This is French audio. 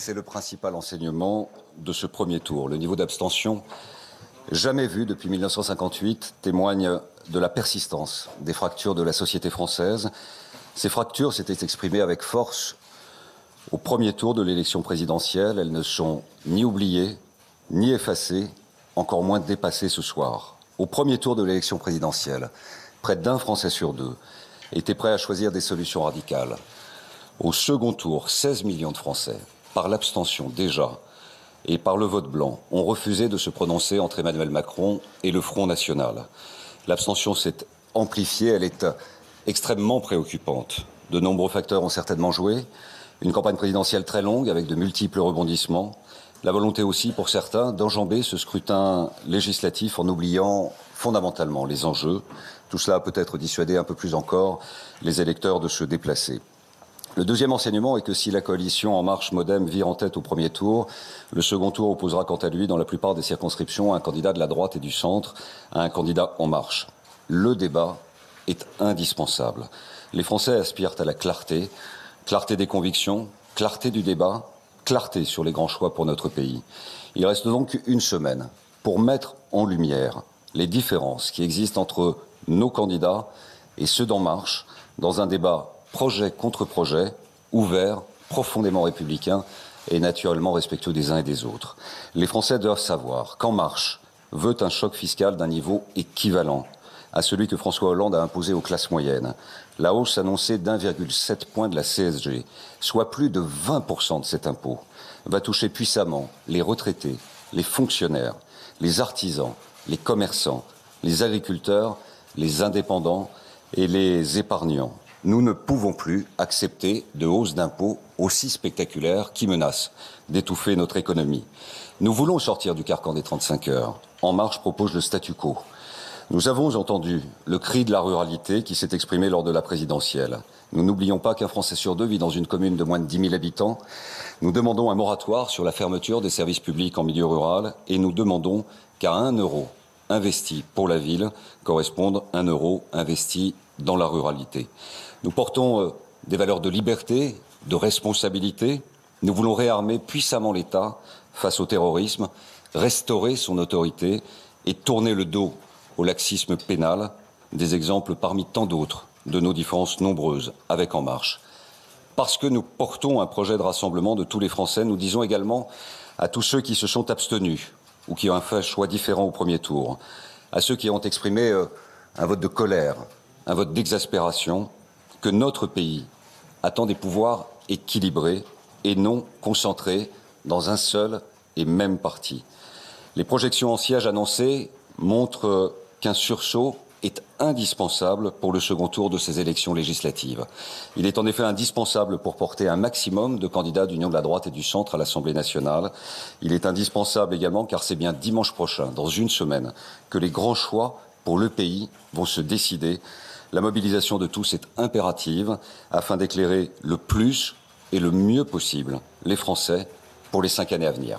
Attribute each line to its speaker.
Speaker 1: C'est le principal enseignement de ce premier tour. Le niveau d'abstention, jamais vu depuis 1958, témoigne de la persistance des fractures de la société française. Ces fractures s'étaient exprimées avec force au premier tour de l'élection présidentielle. Elles ne sont ni oubliées, ni effacées, encore moins dépassées ce soir. Au premier tour de l'élection présidentielle, près d'un Français sur deux était prêt à choisir des solutions radicales. Au second tour, 16 millions de Français, par l'abstention déjà, et par le vote blanc, ont refusé de se prononcer entre Emmanuel Macron et le Front National. L'abstention s'est amplifiée, elle est extrêmement préoccupante. De nombreux facteurs ont certainement joué. Une campagne présidentielle très longue, avec de multiples rebondissements. La volonté aussi, pour certains, d'enjamber ce scrutin législatif en oubliant fondamentalement les enjeux. Tout cela a peut-être dissuadé un peu plus encore les électeurs de se déplacer. Le deuxième enseignement est que si la coalition En Marche Modem vire en tête au premier tour, le second tour opposera quant à lui, dans la plupart des circonscriptions, un candidat de la droite et du centre à un candidat En Marche. Le débat est indispensable. Les Français aspirent à la clarté, clarté des convictions, clarté du débat, clarté sur les grands choix pour notre pays. Il reste donc une semaine pour mettre en lumière les différences qui existent entre nos candidats et ceux d'En Marche dans un débat projet contre projet, ouvert, profondément républicain et naturellement respectueux des uns et des autres. Les Français doivent savoir qu'En Marche veut un choc fiscal d'un niveau équivalent à celui que François Hollande a imposé aux classes moyennes. La hausse annoncée d'1,7 point de la CSG, soit plus de 20% de cet impôt, va toucher puissamment les retraités, les fonctionnaires, les artisans, les commerçants, les agriculteurs, les indépendants et les épargnants. Nous ne pouvons plus accepter de hausses d'impôts aussi spectaculaires qui menacent d'étouffer notre économie. Nous voulons sortir du carcan des 35 heures. En Marche propose le statu quo. Nous avons entendu le cri de la ruralité qui s'est exprimé lors de la présidentielle. Nous n'oublions pas qu'un Français sur deux vit dans une commune de moins de 10 000 habitants. Nous demandons un moratoire sur la fermeture des services publics en milieu rural et nous demandons qu'à 1 euro investi pour la ville corresponde 1 euro investi dans la ruralité. Nous portons des valeurs de liberté, de responsabilité. Nous voulons réarmer puissamment l'État face au terrorisme, restaurer son autorité et tourner le dos au laxisme pénal, des exemples parmi tant d'autres de nos différences nombreuses avec En Marche. Parce que nous portons un projet de rassemblement de tous les Français, nous disons également à tous ceux qui se sont abstenus ou qui ont fait un choix différent au premier tour, à ceux qui ont exprimé un vote de colère, un vote d'exaspération, que notre pays attend des pouvoirs équilibrés et non concentrés dans un seul et même parti. Les projections en sièges annoncées montrent qu'un sursaut est indispensable pour le second tour de ces élections législatives. Il est en effet indispensable pour porter un maximum de candidats d'union de la droite et du centre à l'Assemblée nationale. Il est indispensable également car c'est bien dimanche prochain, dans une semaine, que les grands choix pour le pays vont se décider. La mobilisation de tous est impérative afin d'éclairer le plus et le mieux possible les Français pour les 5 années à venir.